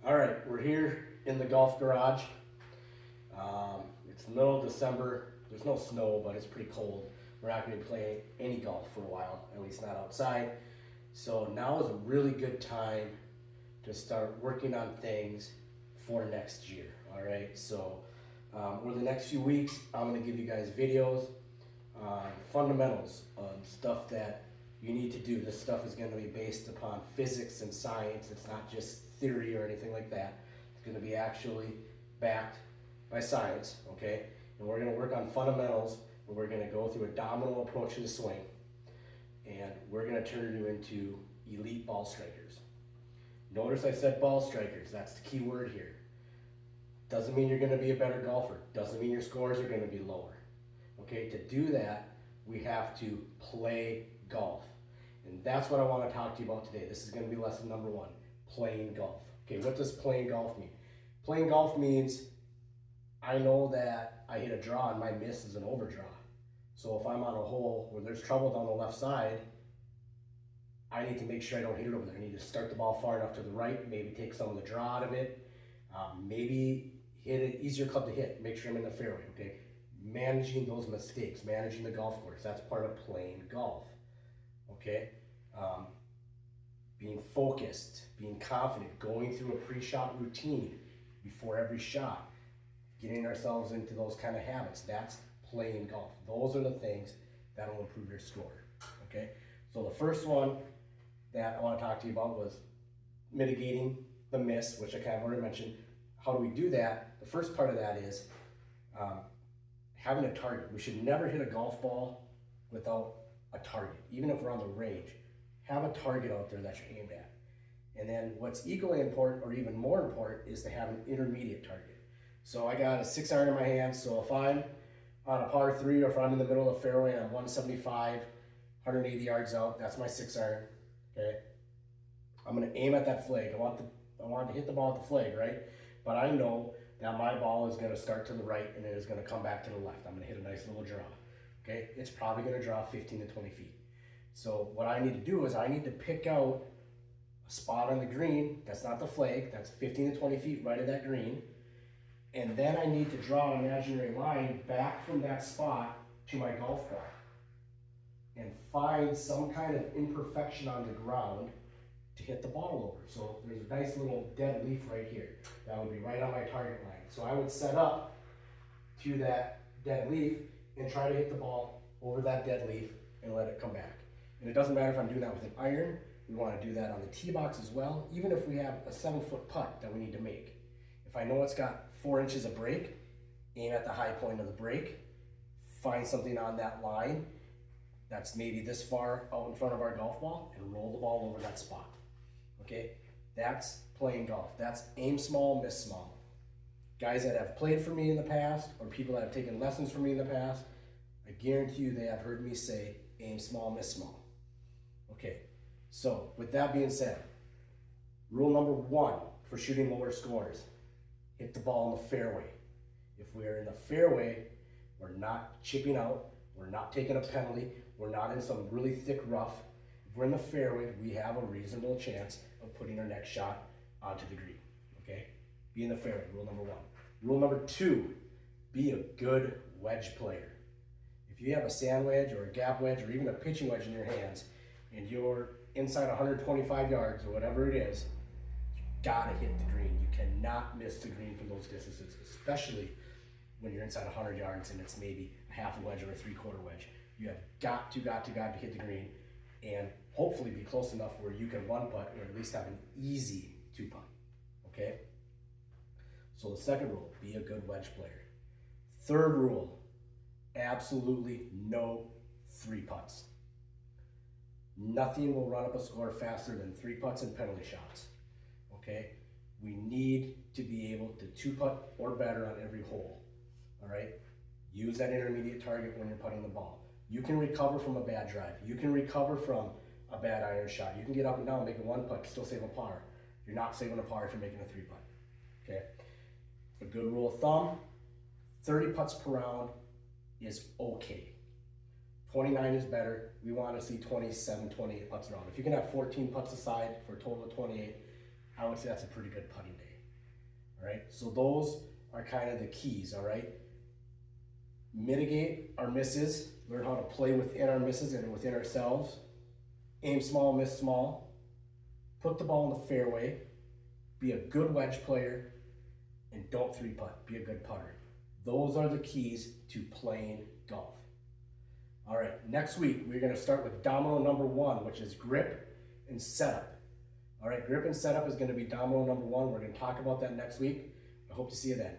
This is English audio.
All right, we're here in the golf garage. It's the middle of December. There's no snow, but it's pretty cold. We're not going to be playing any golf for a while, at least not outside. So now is a really good time to start working on things for next year. All right, so over the next few weeks, I'm going to give you guys videos on fundamentals on stuff that you need to do. This stuff is going to be based upon physics and science. It's not just theory or anything like that. It's going to be actually backed by science, okay? And we're going to work on fundamentals, and we're going to go through a domino approach to the swing, and we're going to turn you into elite ball strikers. Notice I said ball strikers. That's the key word here. Doesn't mean you're going to be a better golfer. Doesn't mean your scores are going to be lower. Okay, to do that, we have to play golf. And that's what I want to talk to you about today. This is going to be lesson number 1, playing golf. Okay, what does playing golf mean? Playing golf means I know that I hit a draw and my miss is an overdraw. So if I'm on a hole where there's trouble down the left side, I need to make sure I don't hit it over there. I need to start the ball far enough to the right, maybe take some of the draw out of it, maybe hit an easier club to hit, make sure I'm in the fairway, okay? Managing those mistakes, managing the golf course, that's part of playing golf, okay? Being focused, being confident, going through a pre-shot routine before every shot, getting ourselves into those kind of habits, that's playing golf. Those are the things that will improve your score, okay? So the first one that I want to talk to you about was mitigating the miss, which I kind of already mentioned. How do we do that? The first part of that is having a target. We should never hit a golf ball without a target, even if we're on the range. Have a target out there that you're aimed at. And then what's equally important, or even more important, is to have an intermediate target. So I got a 6-iron in my hand, so if I'm on a par 3 or if I'm in the middle of the fairway, I'm 175, 180 yards out, that's my 6-iron, okay? I'm gonna aim at that flag. I want to hit the ball at the flag, right? But I know that my ball is gonna start to the right and it is gonna come back to the left. I'm gonna hit a nice little draw, okay? It's probably gonna draw 15 to 20 feet. So what I need to do is I need to pick out a spot on the green that's not the flag, that's 15 to 20 feet right of that green, and then I need to draw an imaginary line back from that spot to my golf ball and find some kind of imperfection on the ground to hit the ball over. So there's a nice little dead leaf right here. That would be right on my target line. So I would set up to that dead leaf and try to hit the ball over that dead leaf and let it come back. And it doesn't matter if I'm doing that with an iron. We want to do that on the tee box as well, even if we have a 7-foot putt that we need to make. If I know it's got 4 inches of break, aim at the high point of the break, find something on that line that's maybe this far out in front of our golf ball and roll the ball over that spot. Okay, that's playing golf. That's aim small, miss small. Guys that have played for me in the past, or people that have taken lessons from me in the past, I guarantee you they have heard me say aim small, miss small. Okay, so with that being said, rule number 1 for shooting lower scores, hit the ball in the fairway. If we're in the fairway, we're not chipping out, we're not taking a penalty, we're not in some really thick rough. If we're in the fairway, we have a reasonable chance of putting our next shot onto the green, okay? Be in the fairway, rule number 1. Rule number 2, be a good wedge player. If you have a sand wedge or a gap wedge or even a pitching wedge in your hands and you're inside 125 yards or whatever it is, you gotta hit the green. You cannot miss the green from those distances, especially when you're inside 100 yards and it's maybe a half a wedge or a 3/4 wedge. You have got to hit the green and hopefully be close enough where you can 1-putt or at least have an easy 2-putt, okay? So the second rule, be a good wedge player. Third rule, absolutely no 3-putts. Nothing will run up a score faster than 3-putts and penalty shots, okay? We need to be able to 2-putt or better on every hole, all right? Use that intermediate target when you're putting the ball. You can recover from a bad drive. You can recover from a bad iron shot. You can get up and down, make a 1-putt, still save a par. You're not saving a par if you're making a 3-putt, okay? A good rule of thumb, 30 putts per round is okay. 29 is better. We want to see 27, 28 putts around. If you can have 14 putts aside for a total of 28, I would say that's a pretty good putting day. All right, so those are kind of the keys. All right, mitigate our misses, learn how to play within our misses and within ourselves. Aim small, miss small. Put the ball in the fairway. Be a good wedge player, and don't three putt. Be a good putter. Those are the keys to playing golf. All right, next week we're going to start with domino number 1, which is grip and setup. All right, grip and setup is going to be domino number 1. We're going to talk about that next week. I hope to see you then.